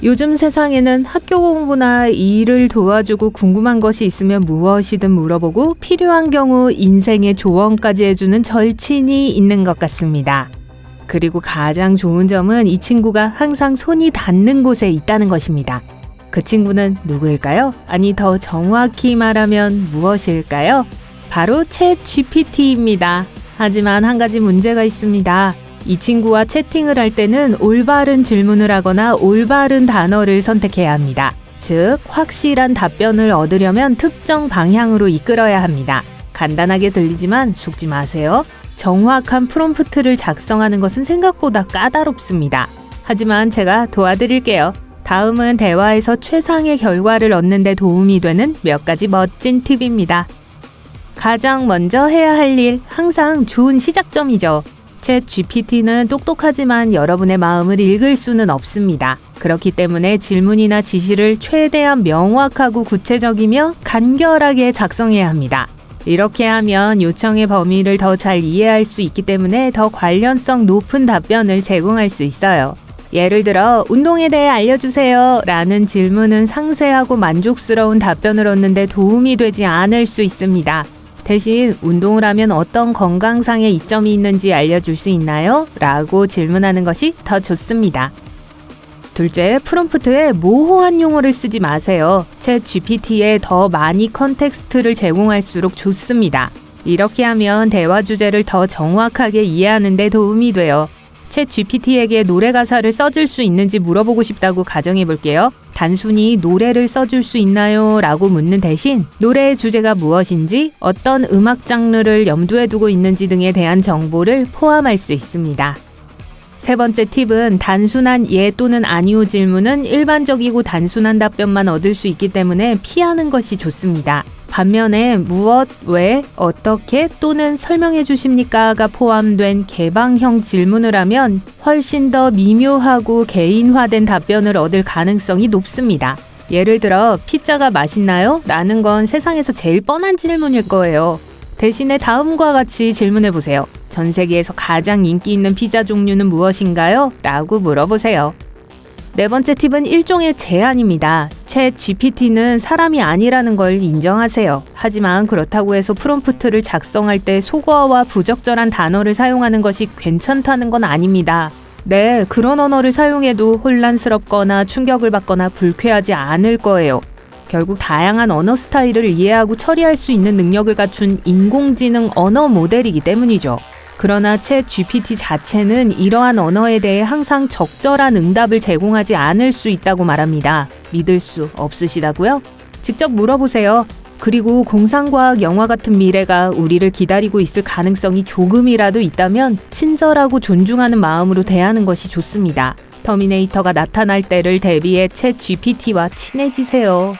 요즘 세상에는 학교 공부나 일을 도와주고 궁금한 것이 있으면 무엇이든 물어보고 필요한 경우 인생의 조언까지 해주는 절친이 있는 것 같습니다. 그리고 가장 좋은 점은 이 친구가 항상 손이 닿는 곳에 있다는 것입니다. 그 친구는 누구일까요? 아니, 더 정확히 말하면 무엇일까요? 바로 챗 GPT입니다. 하지만 한 가지 문제가 있습니다. 이 친구와 채팅을 할 때는 올바른 질문을 하거나 올바른 단어를 선택해야 합니다. 즉, 확실한 답변을 얻으려면 특정 방향으로 이끌어야 합니다. 간단하게 들리지만 속지 마세요. 정확한 프롬프트를 작성하는 것은 생각보다 까다롭습니다. 하지만 제가 도와드릴게요. 다음은 대화에서 최상의 결과를 얻는 데 도움이 되는 몇 가지 멋진 팁입니다. 가장 먼저 해야 할 일, 항상 좋은 시작점이죠. 챗 GPT는 똑똑하지만 여러분의 마음을 읽을 수는 없습니다. 그렇기 때문에 질문이나 지시를 최대한 명확하고 구체적이며 간결하게 작성해야 합니다. 이렇게 하면 요청의 범위를 더 잘 이해할 수 있기 때문에 더 관련성 높은 답변을 제공할 수 있어요. 예를 들어 운동에 대해 알려주세요 라는 질문은 상세하고 만족스러운 답변을 얻는데 도움이 되지 않을 수 있습니다. 대신 운동을 하면 어떤 건강상의 이점이 있는지 알려줄 수 있나요? 라고 질문하는 것이 더 좋습니다. 둘째, 프롬프트에 모호한 용어를 쓰지 마세요. 챗 GPT에 더 많이 컨텍스트를 제공할수록 좋습니다. 이렇게 하면 대화 주제를 더 정확하게 이해하는 데 도움이 돼요. 챗 GPT에게 노래 가사를 써줄 수 있는지 물어보고 싶다고 가정해 볼게요. 단순히 노래를 써줄 수 있나요? 라고 묻는 대신 노래의 주제가 무엇인지, 어떤 음악 장르를 염두에 두고 있는지 등에 대한 정보를 포함할 수 있습니다. 세 번째 팁은 단순한 예 또는 아니오 질문은 일반적이고 단순한 답변만 얻을 수 있기 때문에 피하는 것이 좋습니다. 반면에 무엇, 왜, 어떻게 또는 설명해 주십니까가 포함된 개방형 질문을 하면 훨씬 더 미묘하고 개인화된 답변을 얻을 가능성이 높습니다. 예를 들어 피자가 맛있나요? 라는 건 세상에서 제일 뻔한 질문일 거예요. 대신에 다음과 같이 질문해 보세요. 전 세계에서 가장 인기 있는 피자 종류는 무엇인가요? 라고 물어보세요. 네 번째 팁은 일종의 제안입니다. 챗 GPT는 사람이 아니라는 걸 인정하세요. 하지만 그렇다고 해서 프롬프트를 작성할 때 속어와 부적절한 단어를 사용하는 것이 괜찮다는 건 아닙니다. 네, 그런 언어를 사용해도 혼란스럽거나 충격을 받거나 불쾌하지 않을 거예요. 결국 다양한 언어 스타일을 이해하고 처리할 수 있는 능력을 갖춘 인공지능 언어 모델이기 때문이죠. 그러나 챗 GPT 자체는 이러한 언어에 대해 항상 적절한 응답을 제공하지 않을 수 있다고 말합니다. 믿을 수 없으시다고요? 직접 물어보세요. 그리고 공상과학 영화 같은 미래가 우리를 기다리고 있을 가능성이 조금이라도 있다면 친절하고 존중하는 마음으로 대하는 것이 좋습니다. 터미네이터가 나타날 때를 대비해 챗 GPT와 친해지세요.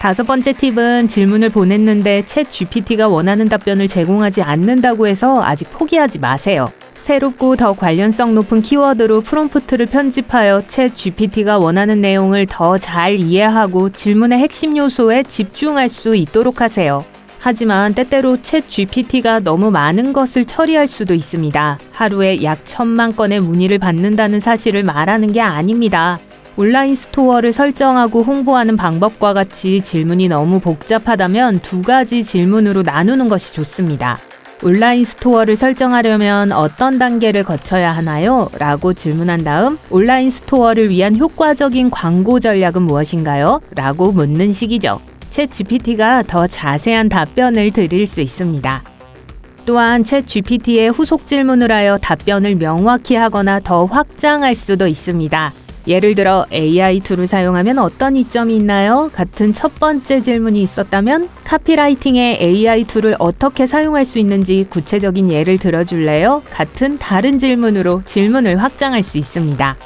다섯 번째 팁은 질문을 보냈는데 챗 GPT가 원하는 답변을 제공하지 않는다고 해서 아직 포기하지 마세요. 새롭고 더 관련성 높은 키워드로 프롬프트를 편집하여 챗 GPT가 원하는 내용을 더 잘 이해하고 질문의 핵심 요소에 집중할 수 있도록 하세요. 하지만 때때로 챗 GPT가 너무 많은 것을 처리할 수도 있습니다. 하루에 약 1000만 건의 문의를 받는다는 사실을 말하는 게 아닙니다. 온라인 스토어를 설정하고 홍보하는 방법과 같이 질문이 너무 복잡하다면 두 가지 질문으로 나누는 것이 좋습니다. 온라인 스토어를 설정하려면 어떤 단계를 거쳐야 하나요? 라고 질문한 다음 온라인 스토어를 위한 효과적인 광고 전략은 무엇인가요? 라고 묻는 식이죠. 챗 GPT가 더 자세한 답변을 드릴 수 있습니다. 또한 챗 GPT에 후속 질문을 하여 답변을 명확히 하거나 더 확장할 수도 있습니다. 예를 들어 AI 툴을 사용하면 어떤 이점이 있나요? 같은 첫 번째 질문이 있었다면 카피라이팅에 AI 툴을 어떻게 사용할 수 있는지 구체적인 예를 들어줄래요? 같은 다른 질문으로 질문을 확장할 수 있습니다.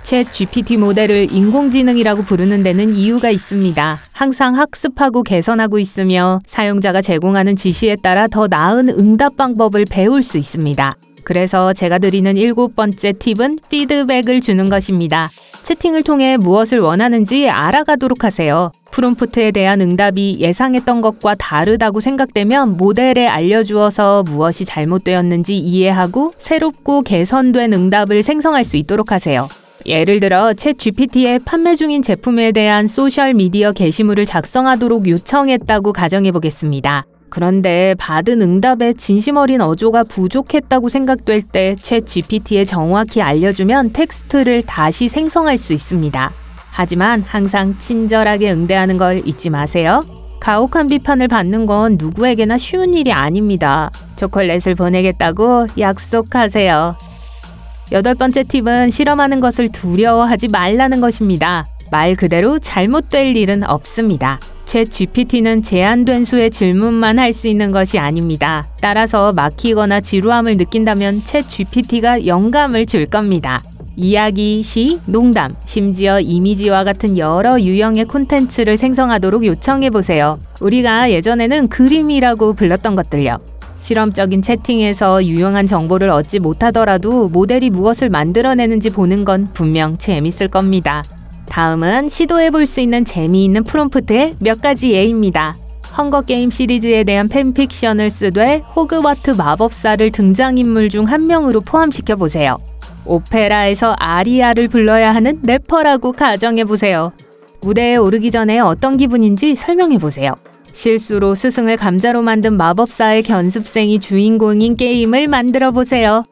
챗 GPT 모델을 인공지능이라고 부르는 데는 이유가 있습니다. 항상 학습하고 개선하고 있으며 사용자가 제공하는 지시에 따라 더 나은 응답 방법을 배울 수 있습니다. 그래서 제가 드리는 7번째 팁은 피드백을 주는 것입니다. 채팅을 통해 무엇을 원하는지 알아가도록 하세요. 프롬프트에 대한 응답이 예상했던 것과 다르다고 생각되면 모델에 알려주어서 무엇이 잘못되었는지 이해하고 새롭고 개선된 응답을 생성할 수 있도록 하세요. 예를 들어 챗 GPT에 판매 중인 제품에 대한 소셜미디어 게시물을 작성하도록 요청했다고 가정해 보겠습니다. 그런데 받은 응답에 진심 어린 어조가 부족했다고 생각될 때 챗 GPT에 정확히 알려주면 텍스트를 다시 생성할 수 있습니다. 하지만 항상 친절하게 응대하는 걸 잊지 마세요. 가혹한 비판을 받는 건 누구에게나 쉬운 일이 아닙니다. 초콜릿을 보내겠다고 약속하세요. 8번째 팁은 실험하는 것을 두려워하지 말라는 것입니다. 말 그대로 잘못될 일은 없습니다. 챗 GPT는 제한된 수의 질문만 할 수 있는 것이 아닙니다. 따라서 막히거나 지루함을 느낀다면 챗 GPT가 영감을 줄 겁니다. 이야기, 시, 농담, 심지어 이미지와 같은 여러 유형의 콘텐츠를 생성하도록 요청해보세요. 우리가 예전에는 그림이라고 불렀던 것들요. 실험적인 채팅에서 유용한 정보를 얻지 못하더라도 모델이 무엇을 만들어내는지 보는 건 분명 재밌을 겁니다. 다음은 시도해볼 수 있는 재미있는 프롬프트의 몇 가지 예입니다. 헝거게임 시리즈에 대한 팬픽션을 쓰되 호그와트 마법사를 등장인물 중 한 명으로 포함시켜보세요. 오페라에서 아리아를 불러야 하는 래퍼라고 가정해보세요. 무대에 오르기 전에 어떤 기분인지 설명해보세요. 실수로 스승을 감자로 만든 마법사의 견습생이 주인공인 게임을 만들어보세요.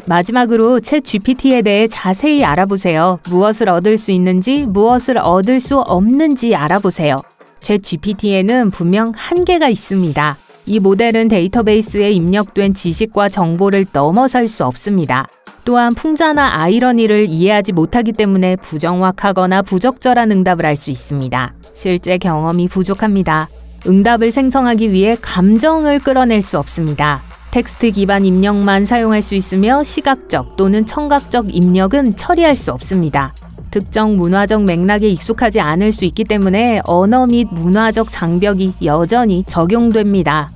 마지막으로 챗 GPT에 대해 자세히 알아보세요. 무엇을 얻을 수 있는지, 무엇을 얻을 수 없는지 알아보세요. 챗 GPT에는 분명 한계가 있습니다. 이 모델은 데이터베이스에 입력된 지식과 정보를 넘어설 수 없습니다. 또한 풍자나 아이러니를 이해하지 못하기 때문에 부정확하거나 부적절한 응답을 할 수 있습니다. 실제 경험이 부족합니다. 응답을 생성하기 위해 감정을 끌어낼 수 없습니다. 텍스트 기반 입력만 사용할 수 있으며 시각적 또는 청각적 입력은 처리할 수 없습니다. 특정 문화적 맥락에 익숙하지 않을 수 있기 때문에 언어 및 문화적 장벽이 여전히 적용됩니다.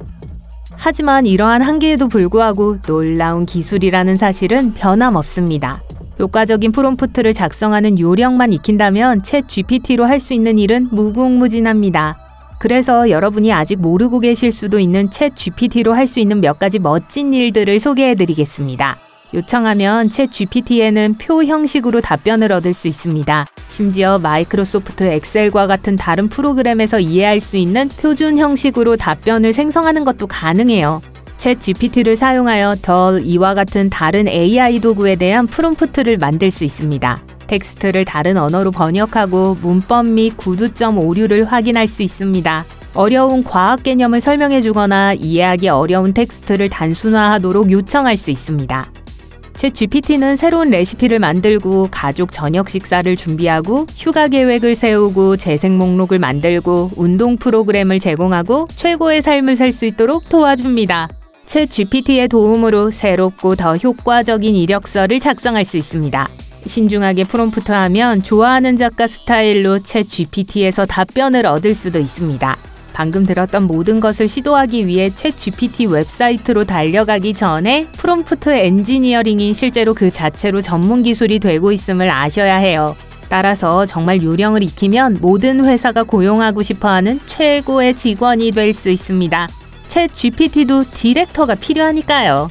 하지만 이러한 한계에도 불구하고 놀라운 기술이라는 사실은 변함없습니다. 효과적인 프롬프트를 작성하는 요령만 익힌다면 챗 GPT로 할 수 있는 일은 무궁무진합니다. 그래서 여러분이 아직 모르고 계실 수도 있는 챗 GPT로 할 수 있는 몇 가지 멋진 일들을 소개해드리겠습니다. 요청하면 챗 GPT에는 표 형식으로 답변을 얻을 수 있습니다. 심지어 마이크로소프트 엑셀과 같은 다른 프로그램에서 이해할 수 있는 표준 형식으로 답변을 생성하는 것도 가능해요. 챗 GPT를 사용하여 이와 같은 다른 AI 도구에 대한 프롬프트를 만들 수 있습니다. 텍스트를 다른 언어로 번역하고 문법 및 구두점 오류를 확인할 수 있습니다. 어려운 과학 개념을 설명해주거나 이해하기 어려운 텍스트를 단순화하도록 요청할 수 있습니다. 챗 GPT는 새로운 레시피를 만들고 가족 저녁 식사를 준비하고 휴가 계획을 세우고 재생 목록을 만들고 운동 프로그램을 제공하고 최고의 삶을 살 수 있도록 도와줍니다. 챗 GPT의 도움으로 새롭고 더 효과적인 이력서를 작성할 수 있습니다. 신중하게 프롬프트하면 좋아하는 작가 스타일로 챗 GPT에서 답변을 얻을 수도 있습니다. 방금 들었던 모든 것을 시도하기 위해 챗 GPT 웹사이트로 달려가기 전에 프롬프트 엔지니어링이 실제로 그 자체로 전문 기술이 되고 있음을 아셔야 해요. 따라서 정말 요령을 익히면 모든 회사가 고용하고 싶어하는 최고의 직원이 될 수 있습니다. 챗 GPT도 디렉터가 필요하니까요.